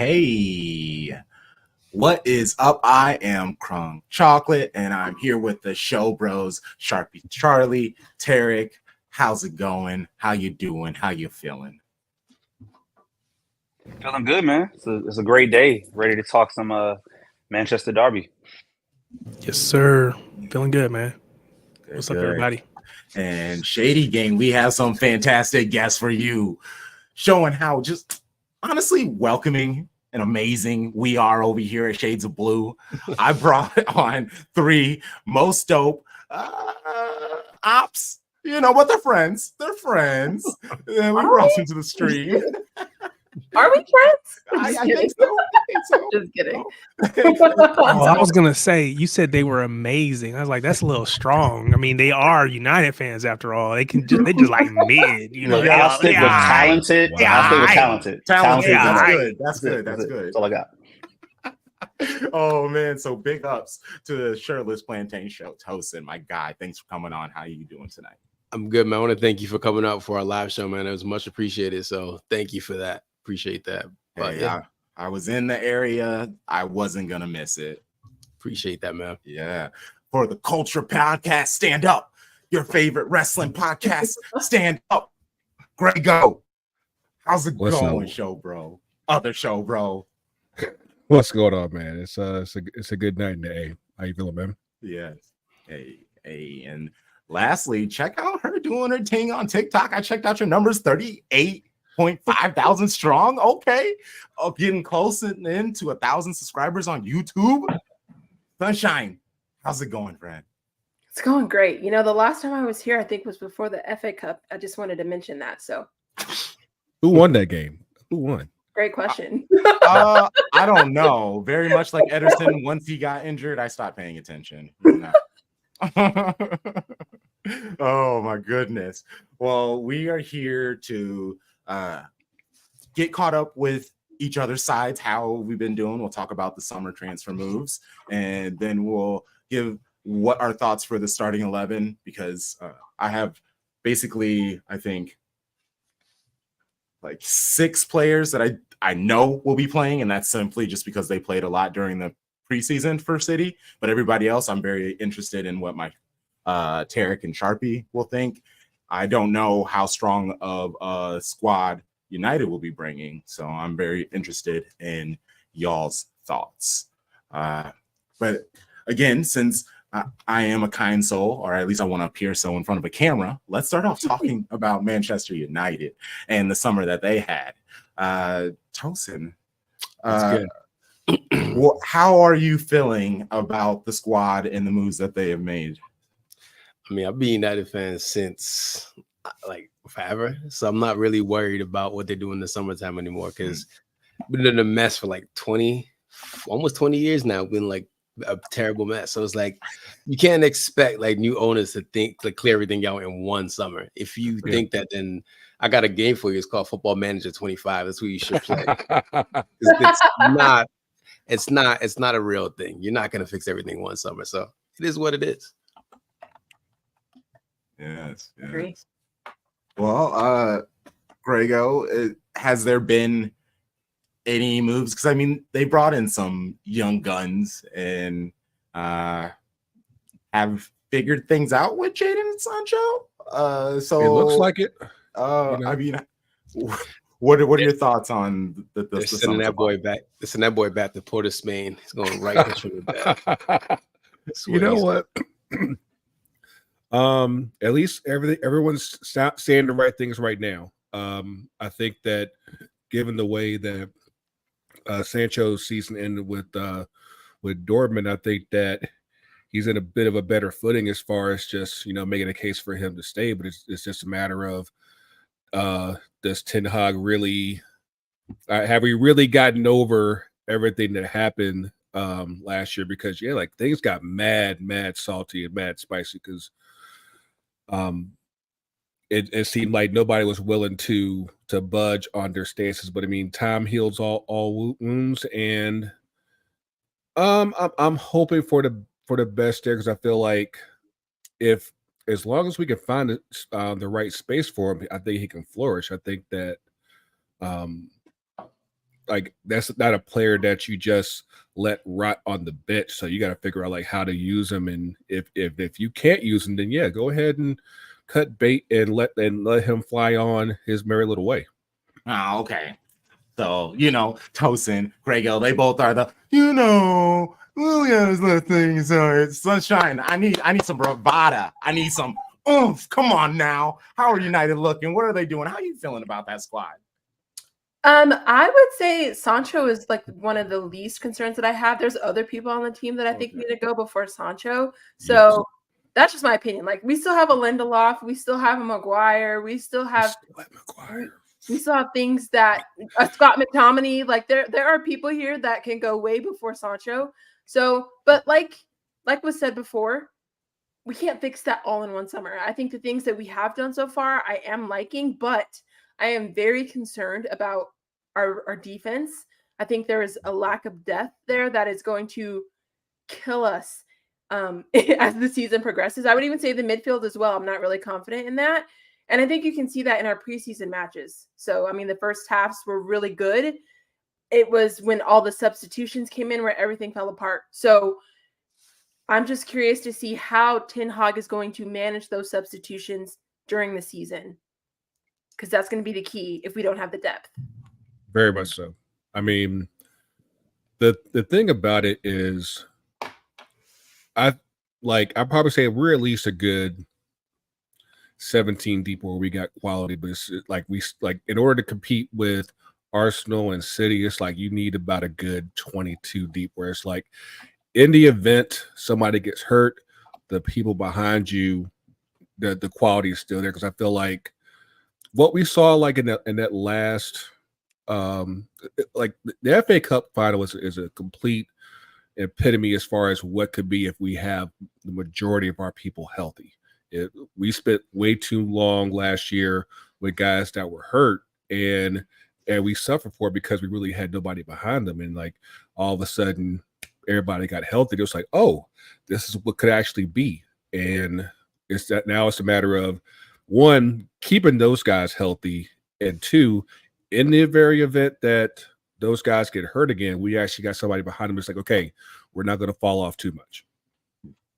Hey, what is up? I am Crunk Chocolate, and I'm here with the show bros, Sharpie Charlie, Tarek. How's it going? How you doing? How you feeling? Feeling good, man. It's a great day. Ready to talk some Manchester Derby. Yes, sir. Feeling good, man. What's up, Good. everybody? And Shady Gang, we have some fantastic guests for you, showing how just honestly welcoming and amazing we are over here at Shades of Blue. I brought on three most dope ops, but they're friends. They're friends. And we brought them to the stream. Are we friends? I think so. Just kidding. Oh, I was gonna say you said they were amazing. I was like, that's a little strong. I mean, they are United fans after all. They just like mid, I'll stick with talented. I'll stick with talented. Talented. Yeah. That's good. That's good. That's all I got. Oh man, so big ups to the Shirtless Plantain Show. Tosin, my guy, thanks for coming on. How are you doing tonight? I'm good, man. I want to thank you for coming out for our live show, man. It was much appreciated. So thank you for that. Appreciate that. But hey, yeah, I was in the area. I wasn't gonna miss it. Appreciate that, man. Yeah. For the Culture Podcast, stand up. Your favorite wrestling podcast, stand up. Grego, how's it going, show bro? Other show bro. What's going on, man? It's a good night in the A. How you feeling, man? Yes. Hey, and lastly, check out her doing her thing on TikTok. I checked out your numbers, 38.5 thousand strong. Okay. Getting close in to 1,000 subscribers on YouTube. Sunshine, how's it going, friend? It's going great. The last time I was here, I think was before the FA Cup. I just wanted to mention that. So who won that game? Who won? Great question. I don't know. Very much like Ederson, once he got injured, I stopped paying attention. Oh my goodness. Well, we are here to get caught up with each other's sides, how we've been doing. We'll talk about the summer transfer moves, and then we'll give what our thoughts for the starting 11, because I have basically, I think, like 6 players that I know will be playing, and that's simply just because they played a lot during the preseason for City. But everybody else, I'm very interested in what my Tarek and Sharpie will think. I don't know how strong of a squad United will be bringing, so I'm very interested in y'all's thoughts. But again, since I am a kind soul, or at least I want to appear so in front of a camera, let's start off talking about Manchester United and the summer that they had. Tosin, That's good. how are you feeling about the squad and the moves that they have made? I mean, I've been a United fan since like forever, so I'm not really worried about what they do in the summertime anymore, because I've been in a mess for like almost 20 years now. Been like a terrible mess. So it's like you can't expect like new owners to clear everything out in one summer. If you think that, then I got a game for you. It's called Football Manager 25. That's what you should play. It's not a real thing. You're not gonna fix everything one summer. So it is what it is. Yes. Agree. Well, Grego, has there been any moves? Because I mean, they brought in some young guns and have figured things out with Jadon and Sancho. So it looks like it. I mean, what are your thoughts on the sending that boy back? They're sending that boy back to Port of Spain. He's going right to the back. You know what? At least everyone's saying the right things right now. I think that given the way that Sancho's season ended with Dortmund, I think that he's in a bit of a better footing as far as just making a case for him to stay. But it's just a matter of does Ten Hag really have we really gotten over everything that happened last year? Because like things got mad salty and mad spicy because it seemed like nobody was willing to budge on their stances. But I mean, time heals all wounds, and I'm hoping for the best there, because I feel like as long as we can find the right space for him, I think he can flourish. I think that like that's not a player that you just let rot on the bench. So you got to figure out like how to use him, and if you can't use him, then yeah, go ahead and cut bait and let him fly on his merry little way. Oh, okay. So, Tosin, Greg Hill, they both are Liliana's little thing. So it's sunshine. I need some bravada. I need some oomph. Come on now. How are United looking? What are they doing? How are you feeling about that squad? I would say Sancho is like one of the least concerns that I have. There's other people on the team that I think need to go before Sancho. So that's just my opinion. Like we still have a Lindelof, we still have a Maguire, we still have things that Scott McTominay. Like there are people here that can go way before Sancho. So, but like was said before, we can't fix that all in one summer. I think the things that we have done so far, I am liking, but I am very concerned about our defense. I think there is a lack of depth there that is going to kill us as the season progresses. I would even say the midfield as well. I'm not really confident in that. And I think you can see that in our preseason matches. So, I mean, the first halves were really good. It was when all the substitutions came in where everything fell apart. So I'm just curious to see how Ten Hag is going to manage those substitutions during the season, because that's going to be the key if we don't have the depth. Very much so. I mean, the thing about it is, I probably say we're at least a good 17 deep where we got quality, but it's like in order to compete with Arsenal and City, it's like you need about a good 22 deep where it's like in the event somebody gets hurt, the people behind you, the quality is still there. Because I feel like what we saw like in that last like the FA Cup final is a complete epitome as far as what could be if we have the majority of our people healthy. We spent way too long last year with guys that were hurt, and we suffered for it because we really had nobody behind them. And like all of a sudden, everybody got healthy. It was like, oh, this is what could actually be. And it's that now it's a matter of one, keeping those guys healthy, and two, in the very event that those guys get hurt again, we actually got somebody behind them. It's like, okay, we're not going to fall off too much.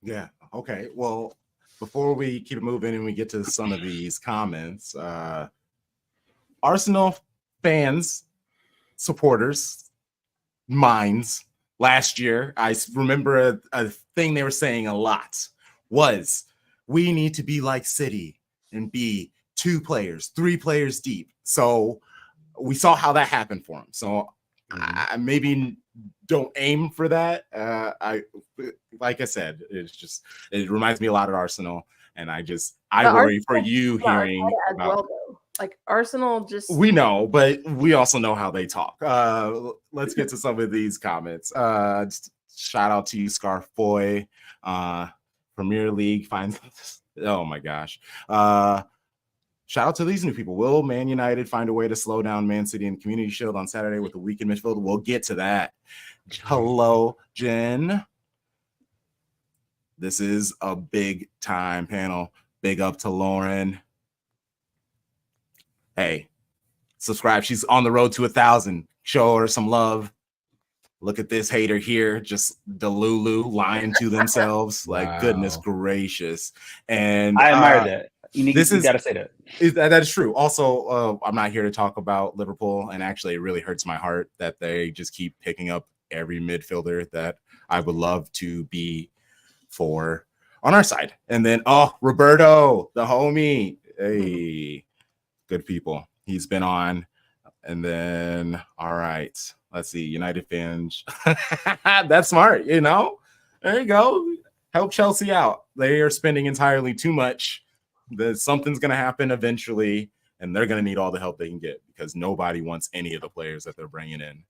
Yeah. Okay. Well, before we keep it moving and we get to some of these comments, Arsenal fans, supporters, minds, last year, I remember a thing they were saying a lot was we need to be like City and be 2 players, 3 players deep. So we saw how that happened for him. So I maybe don't aim for that. Like I said, it reminds me a lot of Arsenal, and I worry for you hearing about. Like Arsenal just We know, but we also know how they talk. Let's get to some of these comments. Shout out to you, Scarf Boy. Premier League finds. Oh my gosh. Shout out to these new people. Will Man United find a way to slow down Man City in Community Shield on Saturday with a weakened midfield? We'll get to that. Hello, Jen. This is a big time panel. Big up to Lauren. Hey, subscribe. She's on the road to 1,000. Show her some love. Look at this hater here, just Delulu lying to themselves. Like, wow. Goodness gracious. And I admire that. You got to say that. That is true. Also, I'm not here to talk about Liverpool, and actually, it really hurts my heart that they just keep picking up every midfielder that I would love to be for on our side. And then, Roberto, the homie. Hey, good people. He's been on. And then, all right, let's see. United fans. That's smart, There you go. Help Chelsea out. They are spending entirely too much. Something's going to happen eventually, and they're going to need all the help they can get because nobody wants any of the players that they're bringing in.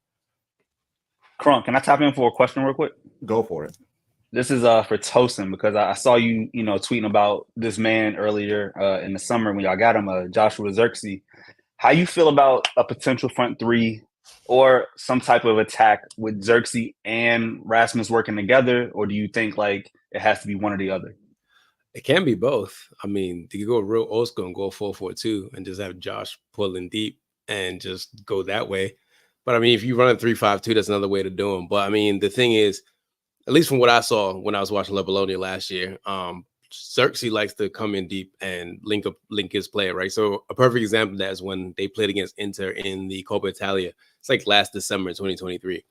Crunk, can I tap in for a question real quick? Go for it. This is for Tosin, because I saw you, tweeting about this man earlier in the summer when y'all got him, Joshua Zirkzee. How you feel about a potential front three or some type of attack with Zirkzee and Rasmus working together, or do you think like it has to be one or the other? It can be both. I mean, you could go real old school and go 4-4-2 and just have Josh pulling deep and just go that way. But I mean, if you run a 3-5-2, that's another way to do them. But I mean, the thing is, at least from what I saw when I was watching Bologna last year, Xerxes likes to come in deep and link his player, right? So a perfect example of that is when they played against Inter in the Coppa Italia. It's like last December in 2023.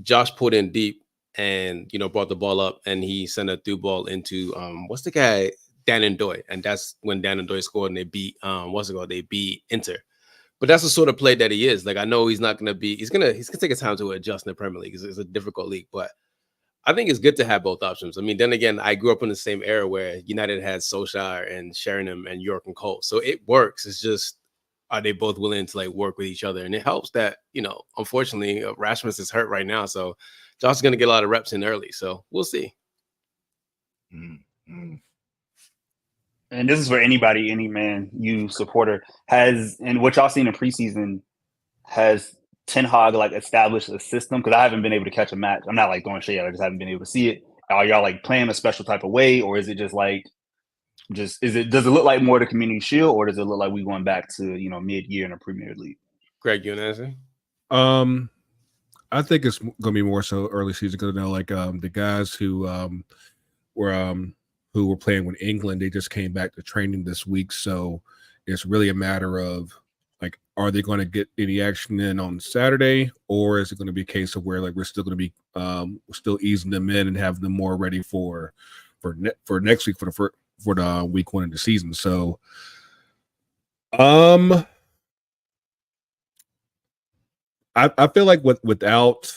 Josh pulled in deep and, brought the ball up, and he sent a through ball into what's the guy, Dan Ndoye, and that's when Dan Ndoye scored and they beat they beat Inter. But that's the sort of play that he is. Like, I know he's not going to be. He's gonna take his time to adjust in the Premier League. It's a difficult league, but I think it's good to have both options. I mean, then again, I grew up in the same era where United had Solskjaer and Sheringham and York and Cole, so it works. It's just, are they both willing to work with each other? And it helps that unfortunately, Rasmus is hurt right now, so Josh is going to get a lot of reps in early. So we'll see. Mm-hmm. And this is for anybody, any Man U supporter and what y'all seen in preseason, has Ten Hag established a system? Because I haven't been able to catch a match. I'm not throwing shade. I just haven't been able to see it. Are y'all playing a special type of way, or is it just does it look like more the Community Shield, or does it look like we going back to mid-year in the Premier League? Greg, you want to answer? I think it's going to be more so early season because the guys who were playing with England, they just came back to training this week, so it's really a matter of are they going to get any action in on Saturday, or is it going to be a case of where we're still going to be still easing them in and have them more ready for next week for the week 1 of the season? So, I feel like without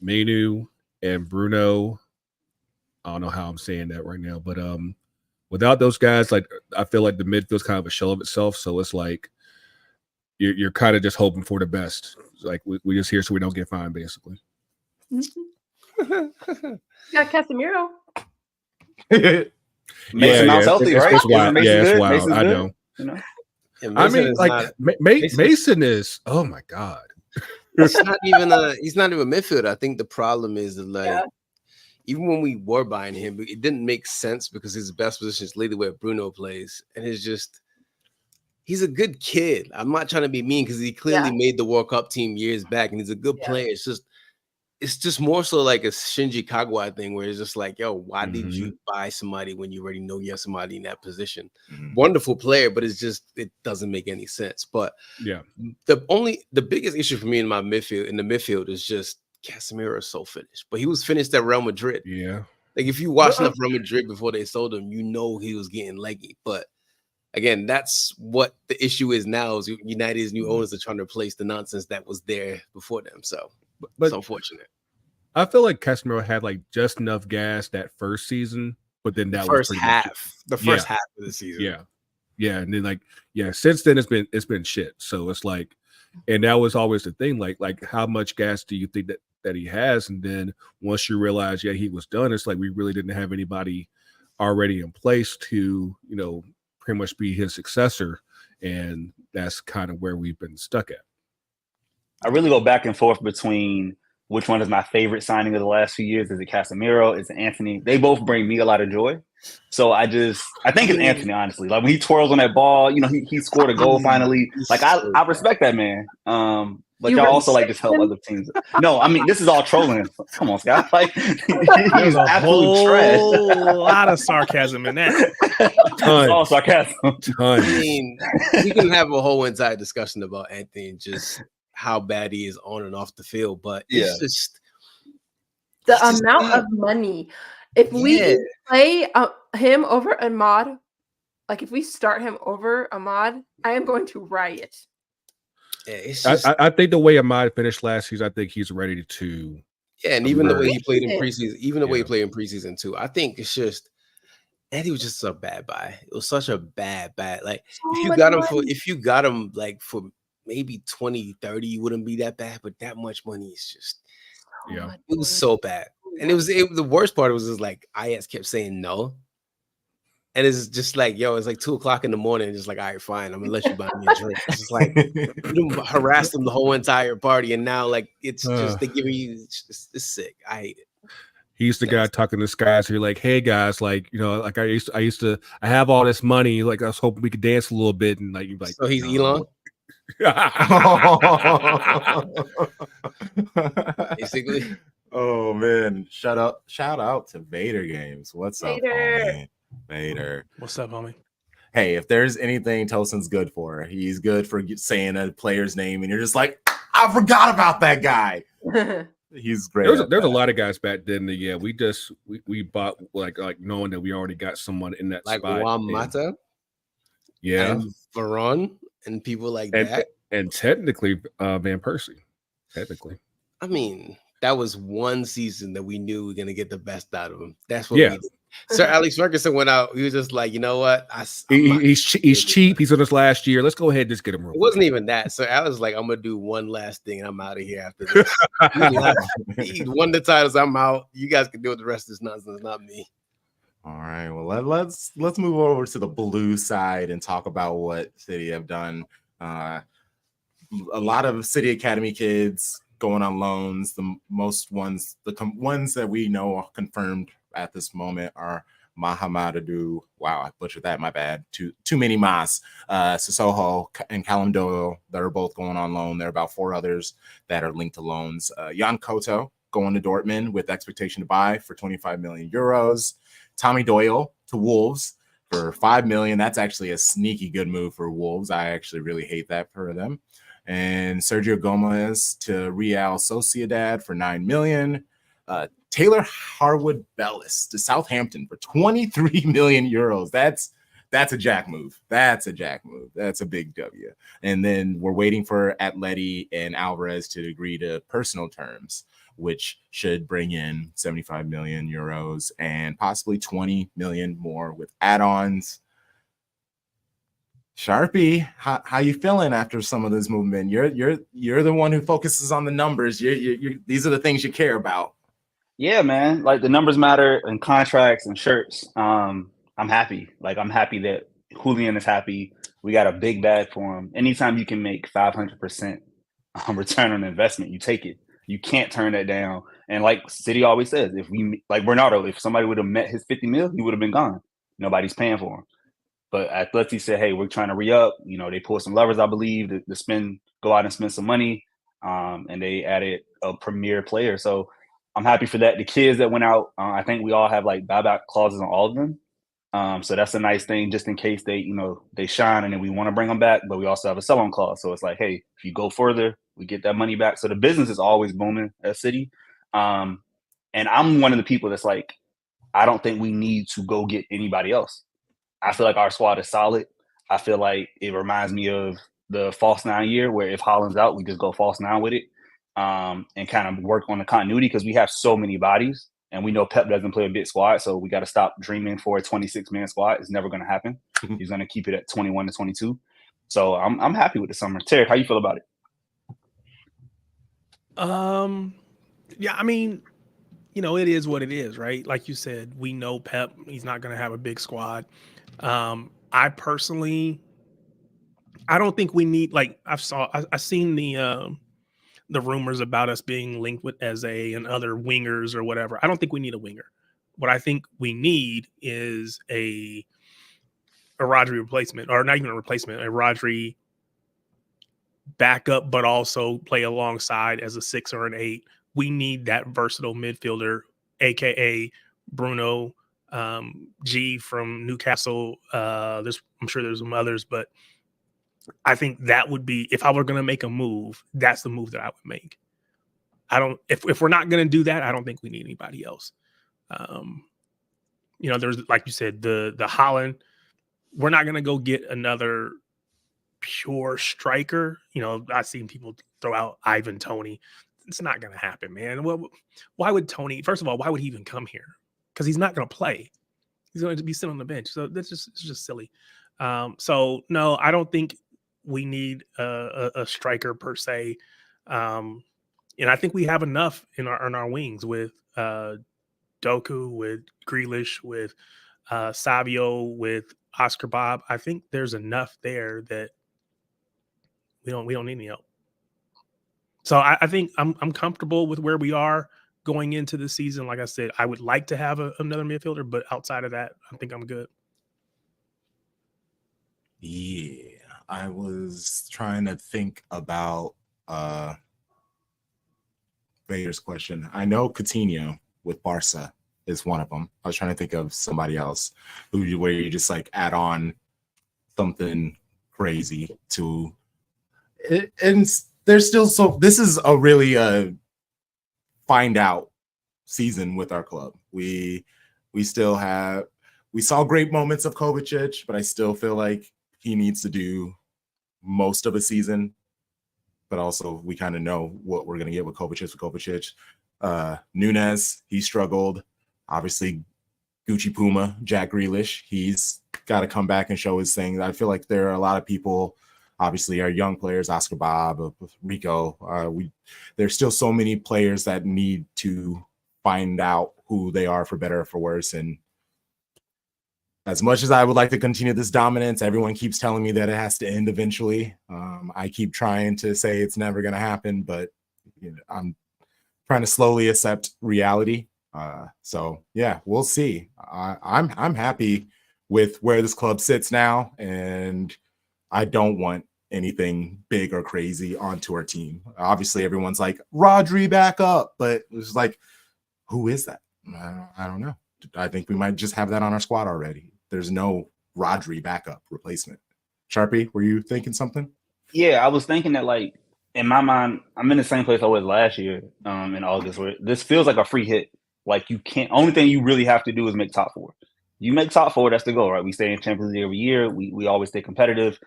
Manu and Bruno, I don't know how I'm saying that right now, but without those guys, I feel like the midfield's kind of a shell of itself. So it's you're kind of just hoping for the best. We just here so we don't get fined, basically. Got Casemiro. Mason Mount's healthy, right? It's wild. It's wild. Mason's I good, know. Yeah, I mean, Mason is. Oh my god. He's not even midfielder. I think the problem is that even when we were buying him, it didn't make sense because his best position is lately where Bruno plays, and it's just. He's a good kid. I'm not trying to be mean because he clearly made the World Cup team years back, and he's a good player. It's just more so like a Shinji Kagawa thing where it's just why did you buy somebody when you already know you have somebody in that position? Wonderful player, but it doesn't make any sense. But the biggest issue for me in the midfield is just Casemiro is so finished. But he was finished at Real Madrid. Yeah. If you watched enough Real Madrid before they sold him, he was getting leggy. But again, that's what the issue is now. Is United's new owners are trying to replace the nonsense that was there before them. So, but it's unfortunate. I feel like Casemiro had just enough gas that first season, but then that first half of the season. Yeah, and then since then it's been shit. So it's and that was always the thing. How much gas do you think that he has? And then once you realize, he was done. It's we really didn't have anybody already in place to pretty much be his successor, and that's kind of where we've been stuck at. I really go back and forth between which one is my favorite signing of the last few years. Is it Casemiro? Is it Anthony? They both bring me a lot of joy. So I think it's Anthony, honestly. When he twirls on that ball, he scored a goal finally. I respect that man. But y'all also just help other teams. No, I mean, this is all trolling. Come on, Scott. There's a whole lot of sarcasm in that. It's all sarcasm. I mean, we can have a whole entire discussion about Anthony and just how bad he is on and off the field, but it's just the amount of money. If we play him over Ahmad, if we start him over Ahmad, I am going to riot. Yeah, it's just, I think the way Ahmad finished last season, I think he's ready to. Yeah, and even the way he played in preseason, way he played in preseason too, I think it's just. Andy was just a bad buy. It was such a bad. If you got him for maybe 20, 30, you wouldn't be that bad. But that much money is just, it was so bad. And the worst part was IS kept saying no. And it's just it's 2:00 in the morning. And just all right, fine, I'm gonna let you buy me a drink. It's just you harassed them the whole entire party, and now it's just they give you it's sick. I hate it. He's the guy talking to guys who are hey guys, I used to I have all this money. I was hoping we could dance a little bit, and so he's Elon. Basically. Oh man, shout out to Vader Games. What's up, Vader. homie? Vader. What's up, homie? Hey, if there's anything Tosin's good for, he's good for saying a player's name, and you're just like, I forgot about that guy. He's great. There's a lot of guys back then that we bought like knowing that we already got someone in that Like spot. Juan Mata, Yeah, and Veron, and people like that. And technically, Van Persie. Technically, I mean, that was one season that we knew we were gonna get the best out of him. That's what we did. Sir Alex Ferguson went out. He was just like, you know what? He's cheap. He's on his last year. Let's go ahead and just get him. It wasn't even that. So Alex was like, I'm gonna do one last thing and I'm out of here after this. He won the titles. I'm out. You guys can deal with the rest of this nonsense, not me. All right. Well, let's move over to the blue side and talk about what City have done. A lot of City Academy kids going on loans. The ones that we know are confirmed at this moment are Mahamadou. Wow, I butchered that. My bad. Too many Mas. Sissoko and Callum Doyle that are both going on loan. There are about 4 others that are linked to loans. Jan Koto going to Dortmund with expectation to buy for 25 million euros. Tommy Doyle to Wolves for 5 million. That's actually a sneaky good move for Wolves. I actually really hate that for them. And Sergio Gomez to Real Sociedad for 9 million. Taylor Harwood Bellis to Southampton for 23 million euros. That's a jack move. That's a big W. And then we're waiting for Atleti and Alvarez to agree to personal terms, which should bring in 75 million euros and possibly 20 million more with add-ons. Sharpie, how you feeling after some of this movement? You're the one who focuses on the numbers. These are the things you care about. Yeah, man. Like the numbers matter and contracts and shirts. I'm happy. Like I'm happy that Julian is happy. We got a big bag for him. Anytime you can make 500% return on investment, you take it. You can't turn that down. And like City always says, if we like Bernardo, if somebody would have met his 50 mil, he would have been gone. Nobody's paying for him. But Atleti said, hey, we're trying to re-up. You know, they pulled some levers, I believe, to go out and spend some money. And they added a premier player. So I'm happy for that. The kids that went out, I think we all have like buyback clauses on all of them. So that's a nice thing just in case they shine and then we want to bring them back. But we also have a sell-on clause. So it's like, hey, if you go further, we get that money back. So the business is always booming at City. And I'm one of the people that's like, I don't think we need to go get anybody else. I feel like our squad is solid. I feel like it reminds me of the false 9 year where if Holland's out, we just go false 9 with it and kind of work on the continuity because we have so many bodies and we know Pep doesn't play a big squad. So we got to stop dreaming for a 26-man squad. It's never going to happen. He's going to keep it at 21 to 22. So I'm happy with the summer. Terry, how you feel about it? Yeah, I mean, it is what it is, right? Like you said, we know Pep, he's not going to have a big squad. I personally, I don't think we need, like I've seen the rumors about us being linked with Eze and other wingers or whatever. I don't think we need a winger. What I think we need is a Rodri replacement, or not even a replacement, a Rodri backup, but also play alongside as a 6 or an 8. We need that versatile midfielder, aka Bruno G from Newcastle. I'm sure there's some others, but I think that would be, if I were going to make a move, that's the move that I would make. If we're not going to do that, I don't think we need anybody else. There's, like you said, the Holland. We're not going to go get another pure striker. I've seen people throw out Ivan Toney. It's not going to happen, man. Well, why would Toney? First of all, why would he even come here? Because he's not going to play. He's going to be sitting on the bench. So it's just silly. So no, I don't think we need a striker per se. And I think we have enough in our wings with Doku, with Grealish, with Savio, with Oscar Bob. I think there's enough there that we don't need any help. So I think I'm comfortable with where we are going into the season. Like I said, I would like to have another midfielder, but outside of that, I think I'm good. Yeah. I was trying to think about Vader's question. I know Coutinho with Barca is one of them. I was trying to think of somebody else where you just like add on something crazy to it, and there's still so this is a really find out season with our club. We saw great moments of Kovacic, but I still feel like he needs to do most of a season. But also we kind of know what we're gonna get with Kovacic. Nunez, he struggled. Obviously, Gucci Puma, Jack Grealish, he's got to come back and show his thing. I feel like there are a lot of people, obviously our young players, Oscar Bob, Rico. There's still so many players that need to find out who they are for better or for worse. And as much as I would like to continue this dominance, everyone keeps telling me that it has to end eventually. I keep trying to say it's never going to happen, but I'm trying to slowly accept reality. So yeah, we'll see. I'm happy with where this club sits now, and I don't want anything big or crazy onto our team. Obviously, everyone's like Rodri back up, but it's like, who is that? I don't know. I think we might just have that on our squad already. There's no Rodri backup replacement. Sharpie, were you thinking something? Yeah, I was thinking that, like, in my mind, I'm in the same place I was last year in August, where this feels like a free hit. Like, you can't, only thing you really have to do is make top four. You make top four, that's the goal, right? We stay in Champions League every year. We always stay competitive.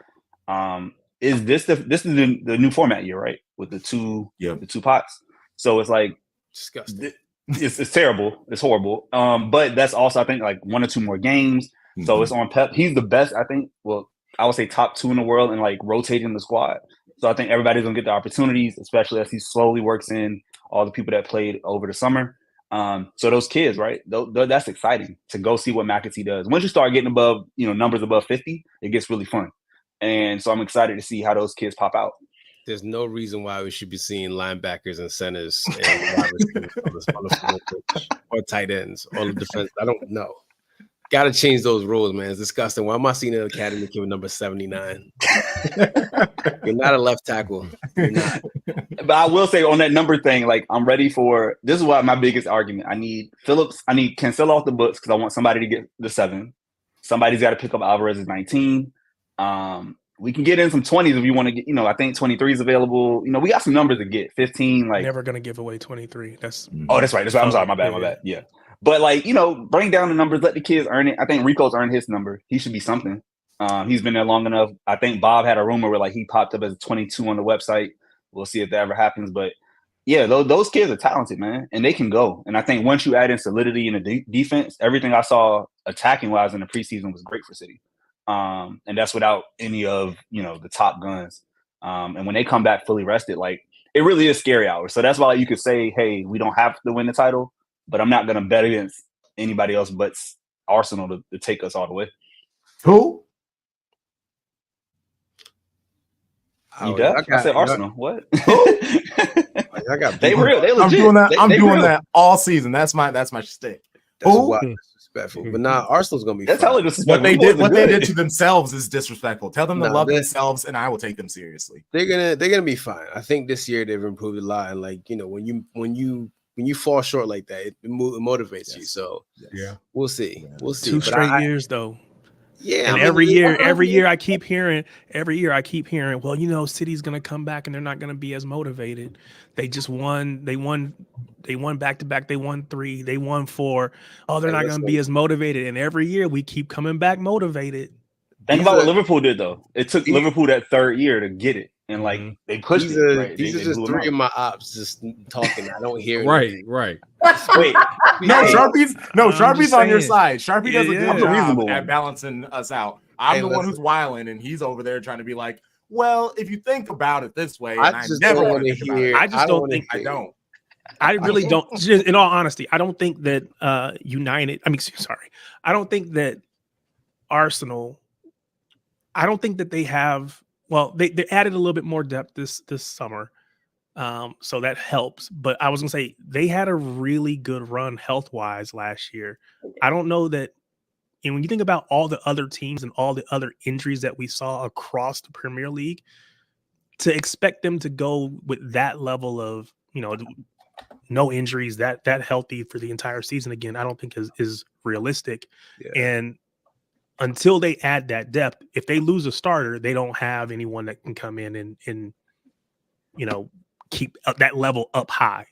Is this the new format year, right? With the two pots. So it's like Disgusting. It's terrible. It's horrible. But that's also, I think, like 1 or 2 more games. So it's on Pep. He's the best, I think. Well, I would say top 2 in the world and like rotating the squad. So I think everybody's gonna get the opportunities, especially as he slowly works in all the people that played over the summer. So those kids, right? That's exciting to go see what McAtee does. Once you start getting above, numbers above 50, it gets really fun. And so I'm excited to see how those kids pop out. There's no reason why we should be seeing linebackers and centers and wide receivers on the full pitch, or tight ends, or the defense. I don't know. Got to change those rules, man. It's disgusting. Why am I seeing an academy kid with number 79? You're not a left tackle. You're not. But I will say on that number thing, like, I'm ready for – this is what my biggest argument. I need Phillips. I need Cancelo off the books because I want somebody to get the 7. Somebody's got to pick up Alvarez's 19. We can get in some 20s if you want to get, I think 23 is available. We got some numbers to get. 15, like. Never going to give away 23. That's right. That's right. I'm sorry. My bad. Yeah. But, like, bring down the numbers. Let the kids earn it. I think Rico's earned his number. He should be something. He's been there long enough. I think Bob had a rumor where, like, he popped up as a 22 on the website. We'll see if that ever happens. But, yeah, those kids are talented, man, and they can go. And I think once you add in solidity in the defense, everything I saw attacking-wise in the preseason was great for City. And that's without any of, the top guns. And when they come back fully rested, like, it really is scary hours. So that's why you could say, hey, we don't have to win the title, but I'm not going to bet against anybody else but Arsenal to take us all the way. Who? I said Arsenal. What? I got they real. They legit. I'm doing that all season. That's my stick. That's wild, disrespectful. But now Arsenal's gonna be. That's hella disrespectful. What they did to themselves is disrespectful. Tell them to love themselves, and I will take them seriously. They're gonna be fine. I think this year they've improved a lot, and like when you fall short like that, it motivates you. So we'll see. We'll see. 2 straight years though. Yeah, and every year I keep hearing, well, City's gonna come back and they're not gonna be as motivated. They just won. They won back to back. They won 3. They won 4. Oh, they're not gonna be as motivated. And every year we keep coming back motivated. Think about what Liverpool did though. It took Liverpool that 3rd year to get it, and like they pushed it. Right? These are just 3 of my ops just talking. I don't hear it. Right. Wait, Sharpie's on your side. Sharpie does a good job at one. Balancing us out. I'm the one who's wilding, and he's over there trying to be like, well, if you think about it this way, I never want to hear. I really don't. Just, in all honesty, I don't think that I don't think that Arsenal. I don't think that they have. Well, they added a little bit more depth this summer, so that helps. But I was gonna say they had a really good run health wise last year. I don't know that And when you think about all the other teams and all the other injuries that we saw across the Premier League, to expect them to go with that level of, no injuries, that healthy for the entire season again, I don't think is realistic. Yeah. And until they add that depth, if they lose a starter, they don't have anyone that can come in and keep that level up high.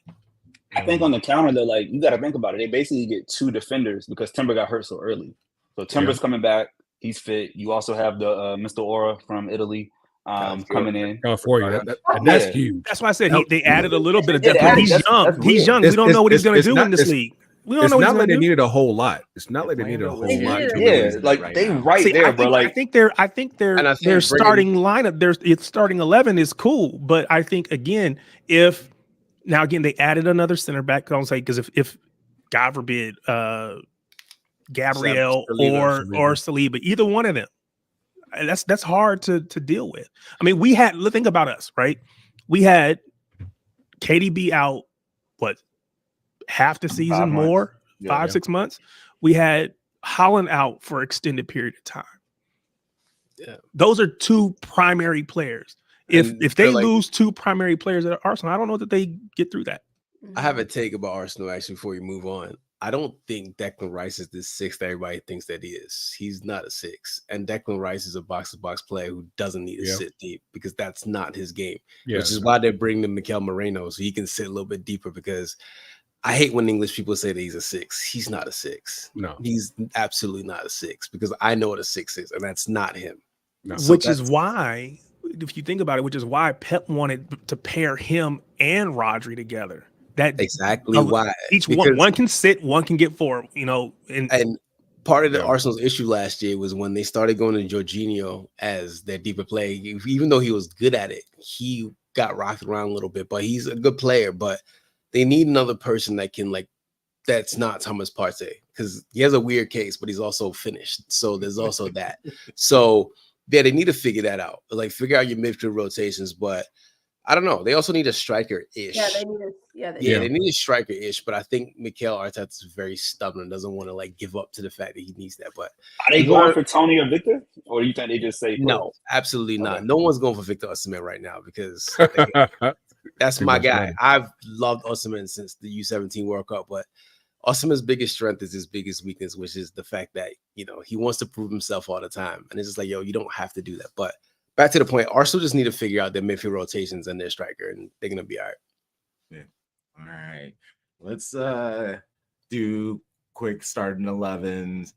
I think on the counter, though, like, you got to think about it. They basically get 2 defenders because Timber got hurt so early. So Timber's coming back. He's fit. You also have the Mr. Aura from Italy coming in. California. That's huge. That's why I said they added a little bit of depth. Yeah, He's young. He's young. We don't know what he's going to do in this league. We don't know what he's not like going to they do. needed a whole lot. It's not like they needed a whole lot. Yeah, like they there, bro. Like I think their starting lineup, their starting 11 is cool, but I think again, if now again they added another center back, I don't say because if God forbid Gabriel or Saliba, either one of them, that's hard to deal with. I mean, think about us, right? We had KDB out half the season, 6 months. We had Holland out for extended period of time. Yeah, those are 2 primary players. If they lose 2 primary players at Arsenal, I don't know that they get through that. I have a take about Arsenal actually before we move on. I don't think Declan Rice is the 6 that everybody thinks that he is. He's not a 6. And Declan Rice is a box-to-box player who doesn't need to sit deep because that's not his game. Which is why they bring the Mikel Moreno so he can sit a little bit deeper, because I hate when English people say that he's a 6. He's not a 6. No. He's absolutely not a 6 because I know what a 6 is, and that's not him. No. Which is why, if you think about it, which is why Pep wanted to pair him and Rodri together. That exactly why each one can sit, one can get forward, and part of the Arsenal's issue last year was when they started going to Jorginho as their deeper player. Even though he was good at it, he got rocked around a little bit, but he's a good player. But they need another person that can that's not Thomas Partey, because he has a weird case, but he's also finished. So there's also that. So they need to figure that out, figure out your midfield rotations. But I don't know. They also need a striker-ish. Yeah, they need a striker-ish. But I think Mikel Arteta is very stubborn and doesn't want to give up to the fact that he needs that. But are they going for Tony or Victor, or do you think they just say no? Absolutely not. No one's going for Victor Osimhen right now because that's my guy. I've loved Osimhen since the U17 World Cup, but Osimhen's biggest strength is his biggest weakness, which is the fact that he wants to prove himself all the time, and it's just you don't have to do that. But back to the point, Arsenal just need to figure out their midfield rotations and their striker, and they're gonna be all right. Yeah. All right. Let's do quick starting 11s.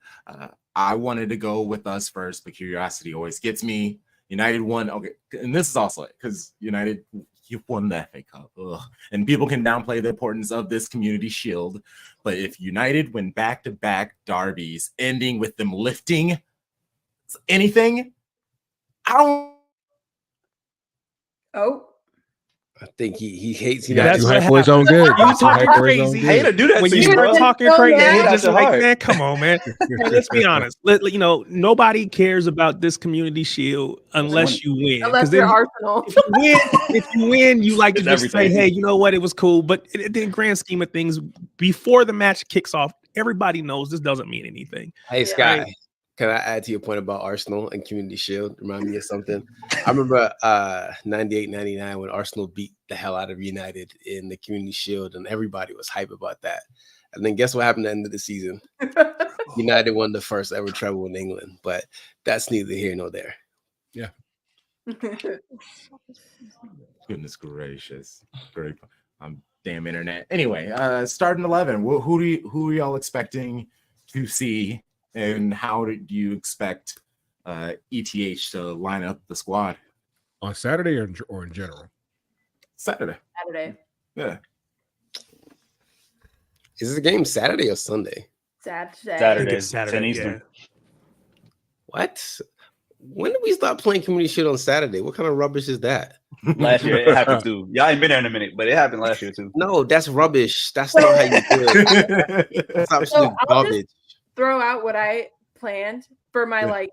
I wanted to go with us first, but curiosity always gets me. United won. Okay, and this is also because United, you won the FA Cup. Ugh. And people can downplay the importance of this Community Shield, but if United win back-to-back derbies, ending with them lifting anything, I think he hates. That's hype for his own good. You talking crazy? Hate to do that when to you you, start bro. talking crazy. Yeah, It's just that's like, hard. man, come on, man. Let's be honest. Nobody cares about this Community Shield unless you win. Unless you're Arsenal. If you win, you like to It's just say, everything. hey, you know what? It was cool. But in the grand scheme of things, before the match kicks off, everybody knows this doesn't mean anything. Hey, Sky, can I add to your point about Arsenal and Community Shield? Remind me of something. I remember 98-99 when Arsenal beat the hell out of United in the Community Shield, and everybody was hype about that. And then guess what happened at the end of the season? United won the first ever treble in England, but that's neither here nor there. Yeah. Goodness gracious. Great. Damn internet. Anyway, starting 11. Who are y'all expecting to see, and how do you expect ETH to line up the squad? On Saturday or in general? Saturday. Yeah. Is this a game Saturday or Sunday? Saturday. It's Saturday, 10 Eastern. yeah. What? When did we start playing Community Shield on Saturday? What kind of rubbish is that? Last year it happened too. Y'all ain't been there in a minute, but it happened last year too. No, that's rubbish. That's not how you do it. That's absolute I'll garbage. just throw out what I planned for my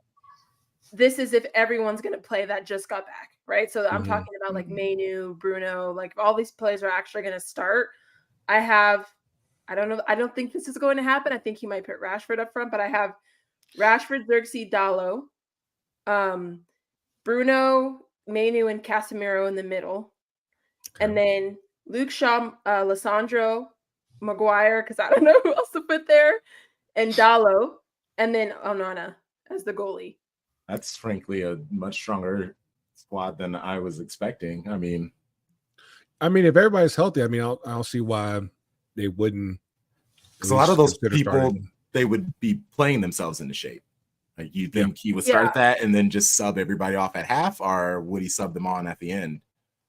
this is if everyone's going to play that just got back, right? So I'm talking about Mainu, Bruno, all these players are actually going to start. I don't know. I don't think this is going to happen. I think he might put Rashford up front, but I have Rashford, Xerxes, Dallo, Bruno, Mainu, and Casemiro in the middle, and then Luke Shaw, Lissandro, Maguire, because I don't know who else to put there, and Dallo, and then Onana as the goalie. That's frankly a much stronger squad than I was expecting. I mean, if everybody's healthy, I don't see why they wouldn't. because a lot of those consider people, starting. they would be playing themselves into shape. Like, you think he would start that and then just sub everybody off at half, or would he sub them on at the end?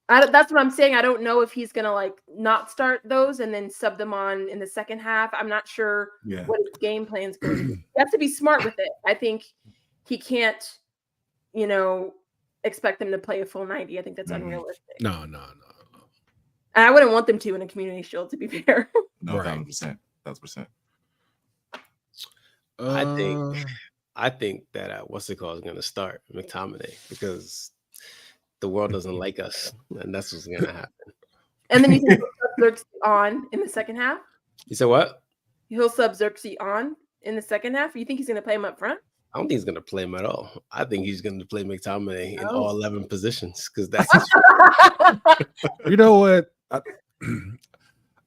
That's what I'm saying. I don't know if he's gonna like not start those and then sub them on in the second half. I'm not sure what his game plan is going to be. You have to be smart with it. I think he can't, expect them to play a full 90. I think that's unrealistic. No. And I wouldn't want them to in a community shield, to be fair. No, 1,000%. 1,000%. I think that what's it called is going to start McTominay, because the world doesn't like us, and that's what's going to happen. And then you think he'll sub Xerxes on in the second half? You said what? He'll sub Xerxes on in the second half? You think he's going to play him up front? I don't think he's going to play him at all. I think he's going to play McTominay in all 11 positions, because that's you know what?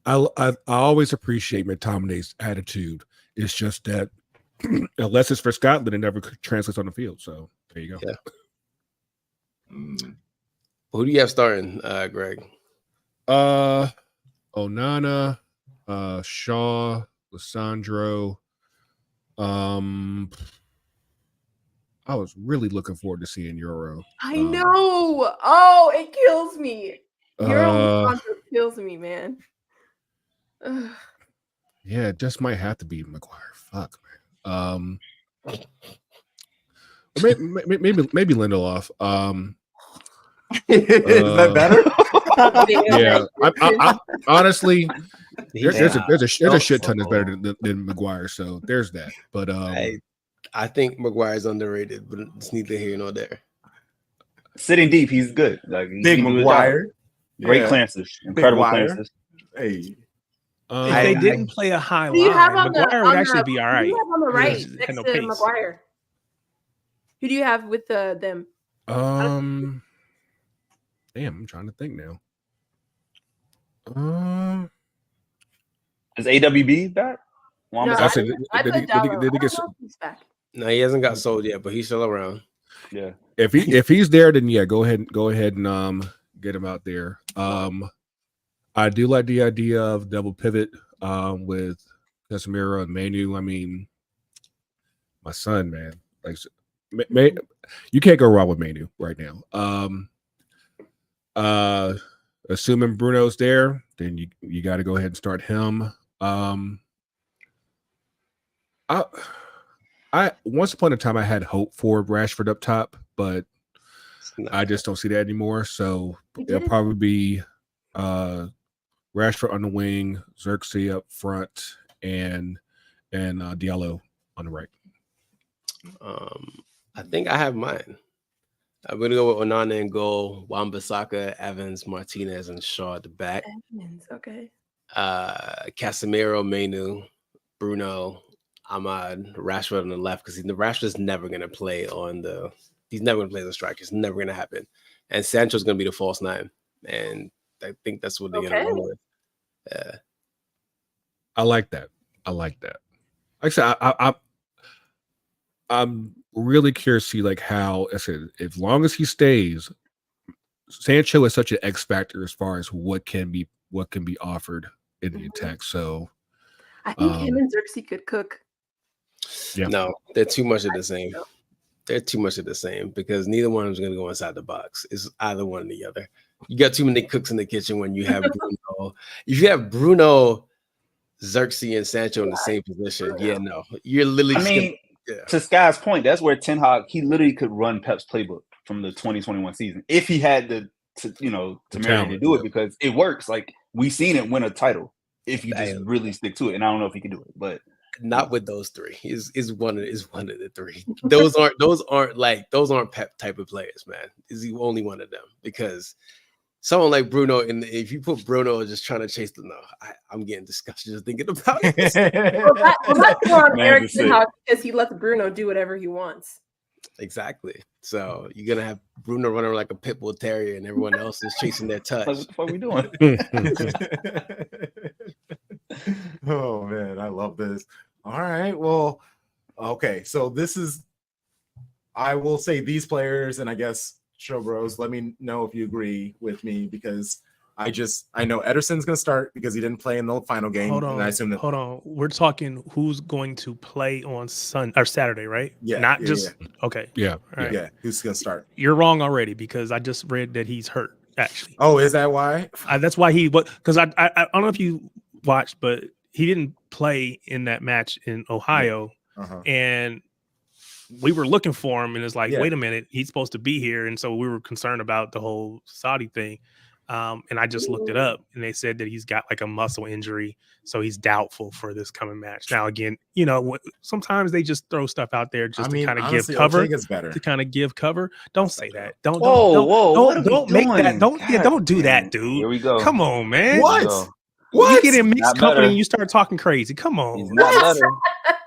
I always appreciate McTominay's attitude. It's just that unless it's for Scotland, it never translates on the field. So there you go. Yeah. Who do you have starting, Greg? Onana, Shaw, Lissandro. I was really looking forward to seeing Euro. I know. Oh, it kills me. Euro kills me, man. Ugh. Yeah, it just might have to be Maguire. Fuck, man. Maybe Lindelof. Is that better? Yeah, I honestly, there's a shit ton that's better than Maguire. So there's that. But I think Maguire's underrated, but it's neither here nor there. Sitting deep, he's good. Like, Big Maguire, great clearances, incredible clearances. Hey. If they didn't play a high you have line, on Maguire would actually be all right. Who do you have on the right He next had no to pace. Maguire? Who do you have with them? Damn, I'm trying to think now. Is AWB back? No, Did he get he's back. No, he hasn't got sold yet, but he's still around. Yeah. If he's there, then yeah, go ahead and get him out there. I do like the idea of double pivot with Casemiro and Mainu. I mean, my son, man, like you can't go wrong with Mainu right now. Assuming Bruno's there, then you got to go ahead and start him. I once upon a time I had hope for Rashford up top, but I just don't see that anymore. So it'll probably be Rashford on the wing, Xerxes up front, and Diallo on the right. I think I have mine. I'm going to go with Onana in goal, Wan-Bissaka, Evans, Martinez, and Shaw at the back. Evans, okay. Casemiro, Mainu, Bruno, Ahmad, Rashford on the left, because Rashford's never going to play he's never going to play the striker. It's never going to happen. And Sancho's going to be the false nine. And I think that's what they're going to run with. Yeah. I like that. Like I said, I'm really curious to see like how I said, as long as he stays, Sancho is such an X factor as far as what can be offered in the attack. So I think him and Xerxes could cook. Yeah. No, they're too much of the same. They're too much of the same because neither one of them is going to go inside the box. It's either one or the other. You got too many cooks in the kitchen when you have Bruno. If you have Bruno, Xerxes, and Sancho in the same position, no, you're literally. To Sky's point, that's where Ten Hag, he literally could run Pep's playbook from the 2021 season if he had the temerity to do it, because it works. Like, we seen it win a title if you just really stick to it. And I don't know if he can do it, but not with those three. Is one of the three. Those aren't Pep type of players, man. Is he only one of them? Because someone like Bruno, and if you put Bruno just trying to chase I'm getting disgusted just thinking about it. That's more on Man, Eric that's than it. how because he lets Bruno do whatever he wants. Exactly. So you're gonna have Bruno running like a pit bull terrier, and everyone else is chasing their touch. Like, what the fuck are we doing? Oh man, I love this. All right, well, okay, so this is, I will say these players, and I guess Show Bros, let me know if you agree with me, because I know Ederson's gonna start because he didn't play in the final game. Hold and I assume that, on. We're talking who's going to play on Saturday, right? Yeah, Not yeah, just okay. Yeah. All right. yeah, who's gonna start? You're wrong already because I just read that he's hurt. Actually, Oh, is that why? that's why because I don't know if you watched, but he didn't play in that match in Ohio, Uh-huh. and we were looking for him, and it's like, Yeah. wait a minute, he's supposed to be here, and so we were concerned about the whole Saudi thing. And I just looked it up, and they said that he's got like a muscle injury, so he's doubtful for this coming match. Now, again, sometimes they just throw stuff out there just to kind of give cover. Ortega's better. To kind of give cover. Don't say that. Don't make that. Don't do that, dude. Here we go. Come on, man. What? You get in mixed Not company better. and you start talking crazy. Come on. He's not better.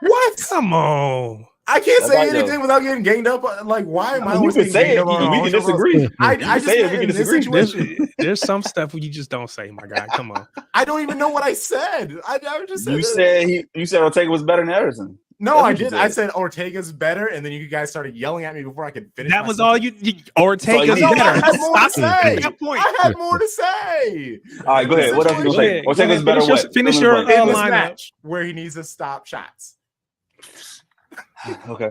What? Come on. I can't That's say right, anything without getting ganged up. Like, why am I You always can getting say ganged it. up on We our can own disagree. I can just say it. said We in can this disagree. situation, There's some stuff you just don't say, my guy. Come on. I don't even know what I said. I just said You said Ortega was better than Ederson. no, That's I what you did. I said. said Ortega's better, and then you guys started yelling at me before I could finish. That my was sentence. all you Ortega's No, I better. had more to say. That point. I had more to say. All right, go ahead. What else you gonna say? ahead. Ortega's Go better. ahead. What? Finish Fill your in the In blank. this lineup. match where he needs to stop shots. Okay.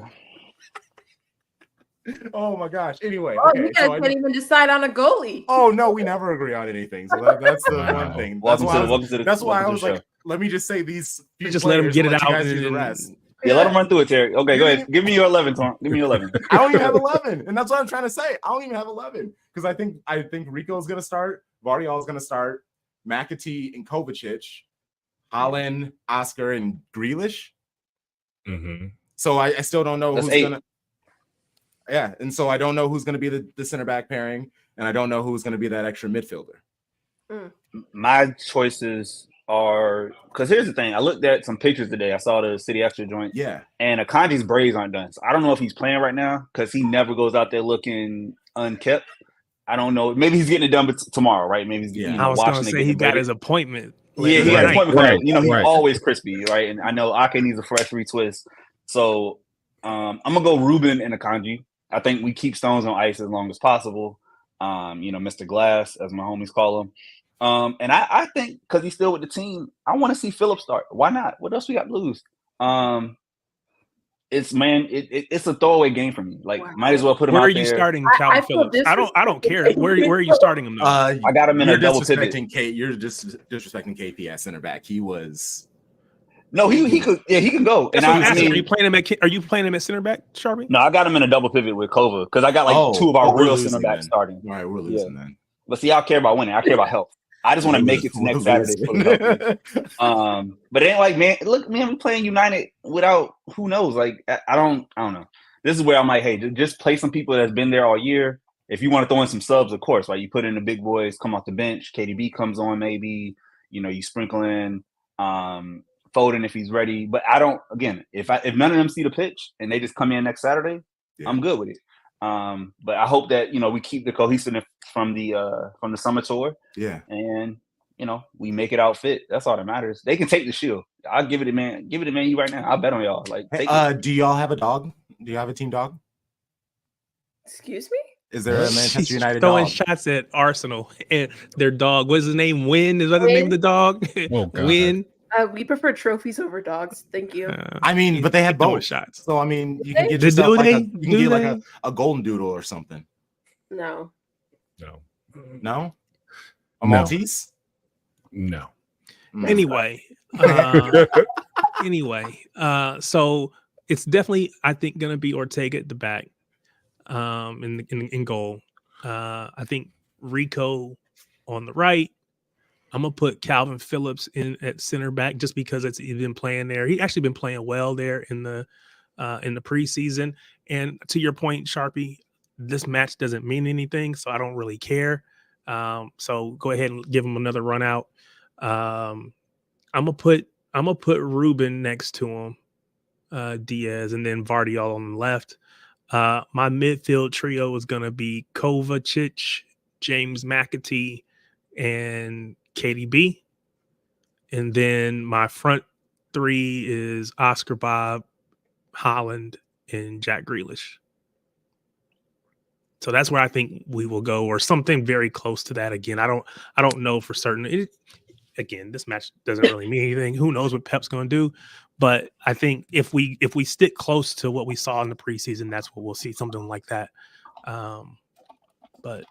Oh my gosh. Anyway, Oh, okay. you guys can't even decide on a goalie. Oh no, we never agree on anything. So that's the Wow. one thing. Welcome to the That's why I welcome was to the like, let me just say these. Just let him players get and it let you out. guys do the And, rest. Yeah, let him run through it, Terry. Okay, go ahead. Give me your 11, Tom. Give me your 11. I don't even have 11, and that's what I'm trying to say. I don't even have 11 because I think Rico's going to start, Vardiol's going to start, McAtee and Kovacic, Holland, Oscar, and Grealish. Mm-hmm. So I still don't know That's who's 8. going to. Yeah, and so I don't know who's going to be the center back pairing, and I don't know who's going to be that extra midfielder. My choices are because here's the thing. I looked at some pictures today. I saw the City Extra joint. Yeah, And Akanji's braids aren't done. So I don't know if he's playing right now because he never goes out there looking unkept. I don't know. Maybe he's getting it done tomorrow, right? Maybe he's I was watching going to it say get he got braided. his appointment. Yeah, he got an appointment for that. He's Right. always crispy, right? And I know Ake needs a fresh retwist. So I'm gonna go Ruben and Akanji. I think we keep Stones on ice as long as possible. Mr. Glass, as my homies call him. And I think because he's still with the team, I want to see Phillips start. Why not? What else we got to lose? It's a throwaway game for me. Like, might as well put him Where out are you there. starting I Calvin feel Phillips? I don't care. Where are you starting him though? I got him in you're a double pivot. disrespecting Kate. You're just disrespecting KP at center back. He was. No, he could. Yeah, he can go. That's And what I'm asking. mean, Are you playing him at center back, Sharpie? no, I got him in a double pivot with Kova because I got like two of our we're real losing center backs then. starting. All right, we're losing then. But see, I care about winning. I care about health. I just want to make it to next Saturday. But it ain't like, man, look, man, we playing United without who knows. Like, I don't know. This is where I'm like, hey, just play some people that's been there all year. If you want to throw in some subs, of course, right? You put in the big boys, come off the bench. KDB comes on, maybe. You sprinkle in Foden if he's ready. But I don't. Again, if none of them see the pitch and they just come in next Saturday, I'm good with it. But I hope that we keep the cohesiveness from the summer tour. Yeah, and we make it out fit. That's all that matters. They can take the shield. I'll give it to Man U right now. I'll bet on y'all. Like, do y'all have a dog? Do you have a team dog? Excuse me? Is there a Manchester United throwing dog? shots at Arsenal and their dog? What's his name? Win? Is that the name of the dog? Oh, God. Win. We prefer trophies over dogs. Thank you. I mean, but they had throwing both shots. So I mean, you can get Do yourself they? you can get like a golden doodle or something. No. No. No, a No. Maltese. No. Anyway, so it's definitely, I think, going to be Ortega at the back, in goal. I think Rico on the right. I'm gonna put Calvin Phillips in at center back just because he's been playing there. He actually been playing well there in the preseason. And to your point, Sharpie, this match doesn't mean anything, so I don't really care. So go ahead and give him another run out. I'm gonna put Ruben next to him, Diaz, and then Vardiol on the left. My midfield trio is gonna be Kovacic, James McAtee, and KDB. And then my front three is Oscar Bob, Holland, and Jack Grealish. So that's where I think we will go, or something very close to that. Again, I don't know for certain. Again, this match doesn't really mean anything. Who knows what Pep's going to do? But I think if we stick close to what we saw in the preseason, that's what we'll see, something like that. But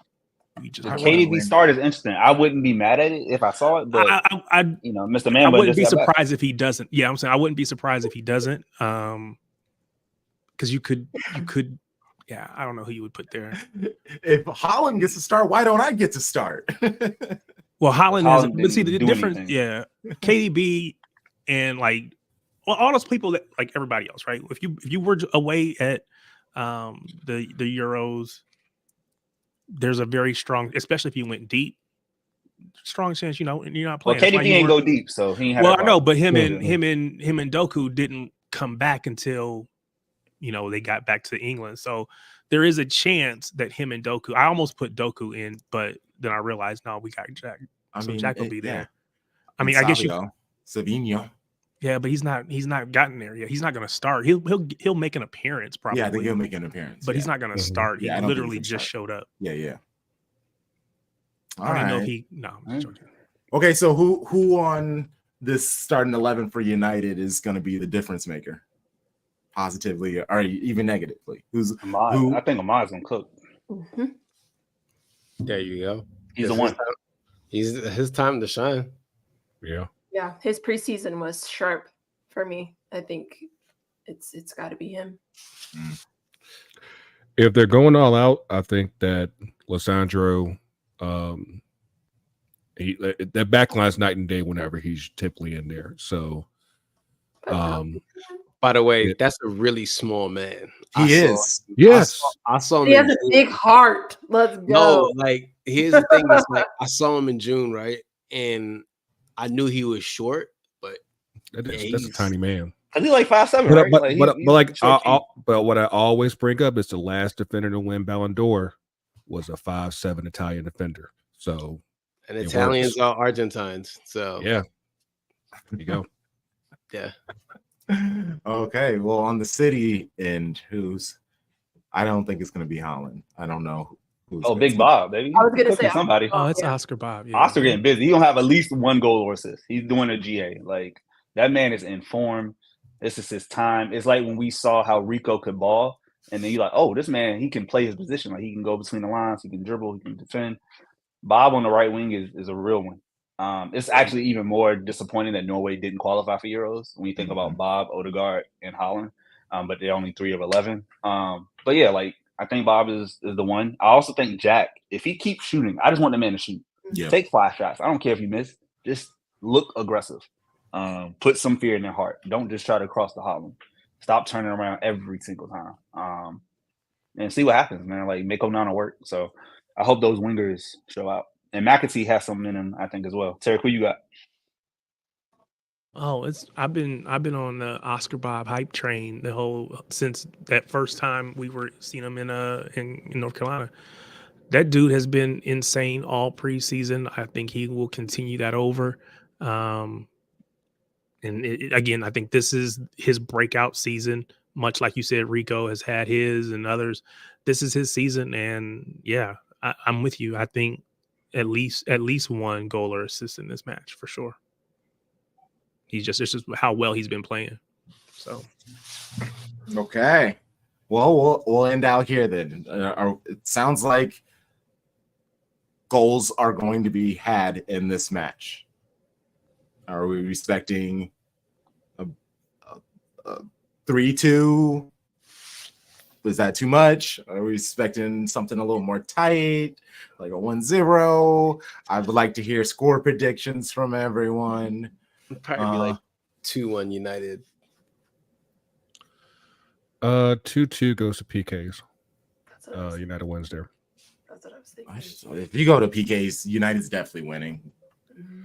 we just the KDB start is interesting. I wouldn't be mad at it if I saw it, but Mr. Man, I wouldn't be surprised if he doesn't. Yeah, I'm saying I wouldn't be surprised if he doesn't. Because you could. Yeah, I don't know who you would put there. If Holland gets to start, why don't I get to start? Well, Holland has, but see the difference. Anything. Yeah, KDB and all those people that like everybody else, right? If you were away at the Euros, there's a very strong, especially if you went deep, strong chance you're not playing. Well, KDB ain't go deep, so he ain't. Well, I know, but him and Doku didn't come back until they got back to England. So there is a chance that him and Doku. I almost put Doku in, but then I realized no, we got Jack. Jack will be there. Yeah. I mean, I guess Savinho. Yeah, but he's not gotten there yet. He's not going to start. He'll make an appearance probably. Yeah, I think he'll make an appearance, but he's not going to start. He literally just showed up. Yeah. I don't know if he. No. Okay, so who on this starting 11 for United is going to be the difference maker, positively or even negatively? Who? I think Ahmad's going to cook. Mm-hmm. There you go. He's the one. He's his time to shine. Yeah. Yeah, his preseason was sharp for me. I think it's got to be him. If they're going all out, I think that Lisandro, that backline's night and day whenever he's typically in there. So, by the way, that's a really small man. He is. Yes, I saw him. He has a big heart. Let's go. No, here's the thing: is I saw him in June, right, and I knew he was short, but that's a tiny man. Cause he's like 5'7", right? But what I always bring up is the last defender to win Ballon d'Or was a 5'7" Italian defender. So, and Italians are Argentines. So yeah, there you go. Yeah. Okay, well, on the City end, I don't think it's going to be Holland. I don't know who's. Big Bob, baby. I was going to say somebody. It's Oscar Bob. Yeah. Oscar getting busy. He don't have at least one goal or assist. He's doing a GA. Like that man is in form. This is his time. It's like when we saw how Rico could ball, and then you're like, oh, this man, he can play his position. Like he can go between the lines, he can dribble, he can defend. Bob on the right wing is a real one. It's actually even more disappointing that Norway didn't qualify for Euros when you think about Bob, Odegaard, and Holland. But they're only 3 of 11. But yeah, I think Bob is the one. I also think Jack, if he keeps shooting, I just want the man to shoot. Yeah. Take 5 shots. I don't care if you miss. Just look aggressive. Put some fear in their heart. Don't just try to cross the Holland. Stop turning around every single time. And see what happens, man. Make Onana work. So I hope those wingers show out. And McAtee has something in him, I think, as well. Tarek, who you got? Oh, I've been on the Oscar Bob hype train since that first time we were seeing him in North Carolina. That dude has been insane all preseason. I think he will continue that over. And again, I think this is his breakout season. Much like you said, Rico has had his and others. This is his season, and yeah, I'm with you. I think at least one goal or assist in this match for sure. It's just how well he's been playing. So, okay, well, we'll end out here then. It sounds like goals are going to be had in this match. Are we expecting a 3-2? Was that too much? Are we expecting something a little more tight, like a 1-0? I would like to hear score predictions from everyone. It'd probably be 2-1 United. 2-2 goes to PKs. United wins there. That's what I was thinking. If you go to PK's, United's definitely winning.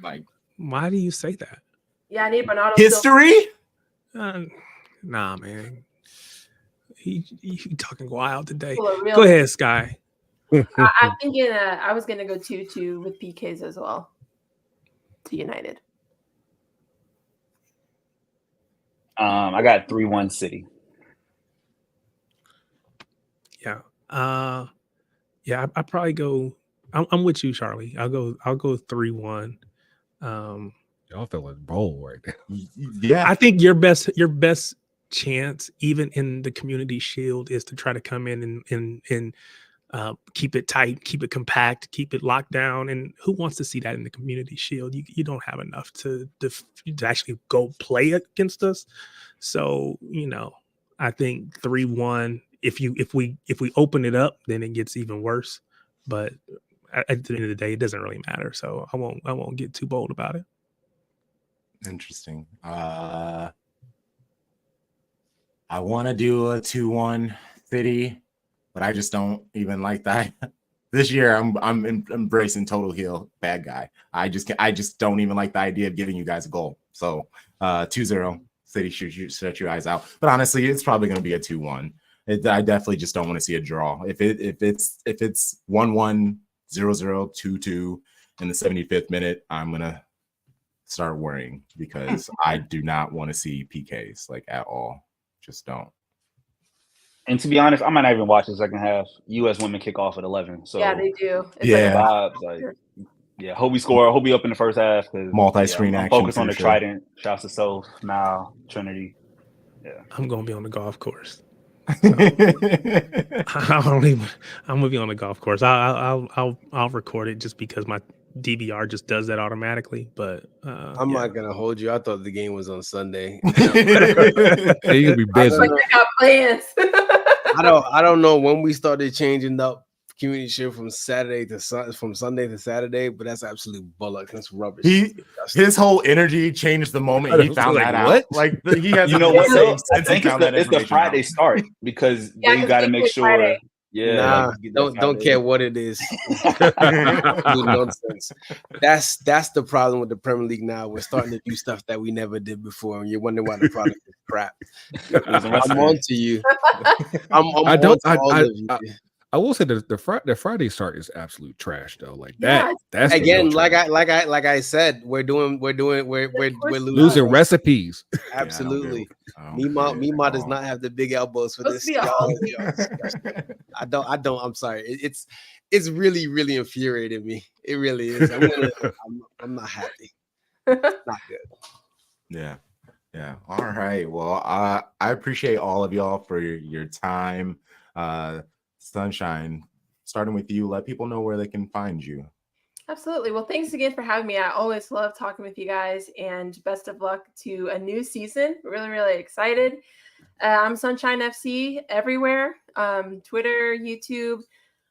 Like, Why do you say that? Yeah, I need Bernardo. history? Nah, man. He talking wild today. Silva, Go ahead, Sky. I'm thinking I was going to go 2-2 with PKs as well to United. I got 3-1 City. Yeah. Yeah, I probably go. I'm with you, Charlie. I'll go 3-1. Y'all feeling bold right now. Yeah. I think your best chance, even in the Community Shield, is to try to come in and keep it tight, keep it compact, keep it locked down. And who wants to see that in the Community Shield? You don't have enough to actually go play against us. So, I think 3-1. If we open it up, then it gets even worse. But at the end of the day, it doesn't really matter. So I won't get too bold about it. Interesting. I want to do a 2-1 City, but I just don't even like that. This year, I'm embracing total heel bad guy. I just don't even like the idea of giving you guys a goal. So 2-0 City shut your eyes out. But honestly, it's probably going to be a 2-1. I definitely just don't want to see a draw. If it's 1-1, 0-0, 2-2 in the 75th minute, I'm gonna start worrying because I do not want to see PKs like at all. Just don't. And to be honest, I might not even watch the second half. U.S. women kick off at 11. So Yeah, they do. It's Yeah. vibes, hope we score. Hope we up in the first half. Multi-screen I'm action. focused on the for sure. Trident. Shouts to Soph, Mal, Trinity. Yeah, I'm gonna be on the golf course. So, I'm gonna be on the golf course. I'll record it just because my DVR just does that automatically. But I'm not gonna hold you. I thought the game was on Sunday. Hey, you'll be busy. Like they got plans. I don't know when we started changing up Community Shield from Sunday to Saturday, but that's absolute bullock. That's rubbish. His whole energy changed the moment he found that out. Like he has, you know what? Though? I since he think found that it's the information out. Friday start because Yeah, you got to make sure. Friday. Yeah, Nah, like, you get that don't Friday. care what it is. Absolute nonsense. That's the problem with the Premier League now. We're starting to do stuff that we never did before, and you're wondering why the product is crap. I'm on to you. I'm I don't. on to all of you. I will say that the Friday start is absolute trash though. Like Yeah, that. That's the Again, real like trash. I said, we're losing recipes. Absolutely. Yeah, Mima does not have the big elbows for Supposed this. to be all- I don't. I'm sorry. It's really, really infuriating me. It really is. I'm not happy. It's not good. Yeah. All right. Well, I appreciate all of y'all for your time. Sunshine, starting with you, let people know where they can find you. Absolutely. Well, thanks again for having me. I always love talking with you guys, and best of luck to a new season. Really, really excited. I'm Sunshine FC everywhere, Twitter, YouTube,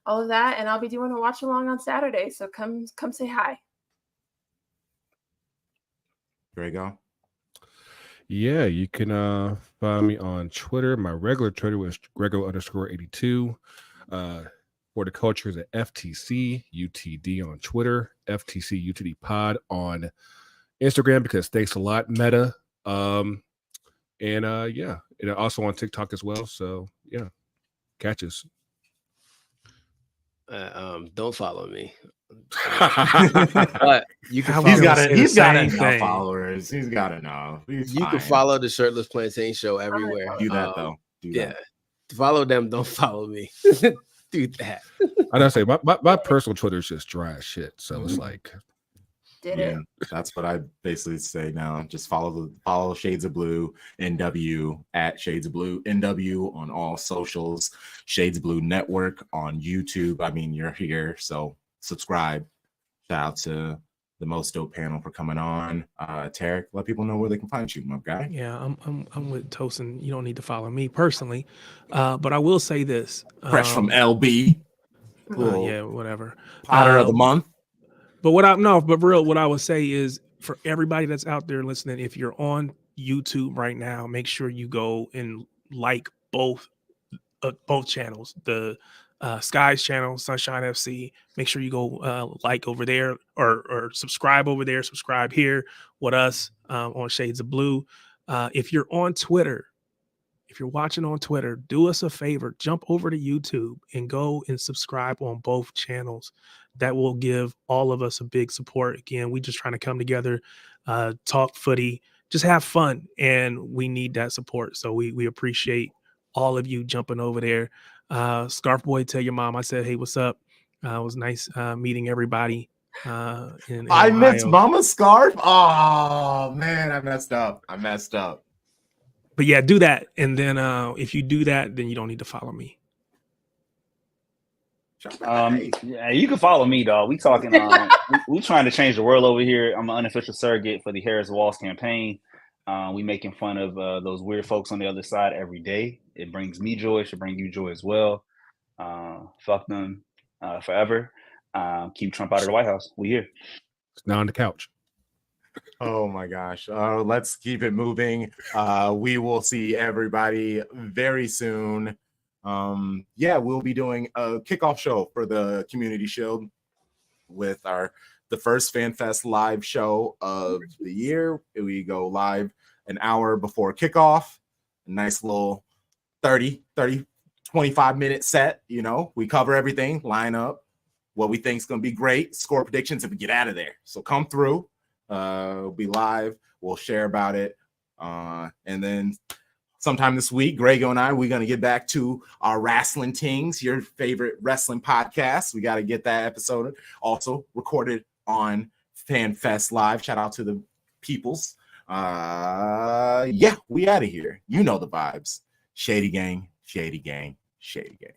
all of that, and I'll be doing a watch along on Saturday. So come say hi. There you go. Yeah, you can find me on Twitter. My regular Twitter was Grego_82. For the culture is at FTC UTD on Twitter, FTC UTD Pod on Instagram, because thanks a lot, Meta. And also on TikTok as well. So yeah, catch us. Don't follow me. But you can follow He's got same enough thing. followers. He's got enough. you can follow the Shirtless Plantain Show everywhere. Do that though. Do Yeah. that. Follow them, don't follow me. Do that. I gotta say, my personal Twitter is just dry as shit. So it's like, Did Yeah, it? that's what I basically say now. Just follow Shades of Blue NW at Shades of Blue NW on all socials. Shades of Blue Network on YouTube. I mean, you're here, so subscribe. Shout out to the Most Dope panel for coming on. Tarek, let people know where they can find you, my guy. Yeah, I'm with Tosin. You don't need to follow me personally, but I will say this. Fresh from LB. Yeah, whatever. Potter of the month. But what I would say is, for everybody that's out there listening, if you're on YouTube right now, make sure you go and like both channels, the Sky's channel, Sunshine FC. Make sure you go like over there or subscribe over there. Subscribe here with us on Shades of Blue. If you're on Twitter, if you're watching on Twitter, do us a favor, jump over to YouTube and go and subscribe on both channels. That will give all of us a big support. Again, we just trying to come together, talk footy, just have fun, and we need that support. So we appreciate all of you jumping over there. Scarf Boy, tell your mom I said, hey, what's up? It was nice meeting everybody in I Ohio. missed Mama's scarf. Oh man, I messed up. But yeah, do that. And then if you do that, then you don't need to follow me. Yeah, you can follow me, dog. We talking. We trying to change the world over here. I'm an unofficial surrogate for the Harris Walls campaign. We making fun of those weird folks on the other side every day. It brings me joy. It should bring you joy as well. Fuck them forever. Keep Trump out of the White House. We here. It's now on the couch. Oh my gosh. Let's keep it moving. We will see everybody very soon. We'll be doing a kickoff show for the Community Shield with the first FanFest live show of the year. We go live an hour before kickoff. A nice little 25-minute set. You know, we cover everything, line up, what we think is going to be great, score predictions, and we get out of there. So come through. We'll be live. We'll share about it. And then sometime this week, Grego and we're going to get back to our Wrestling Tings, your favorite wrestling podcast. We got to get that episode also recorded on FanFest Live. Shout out to the peoples. We out of here. You know the vibes. Shady gang, shady gang, shady gang.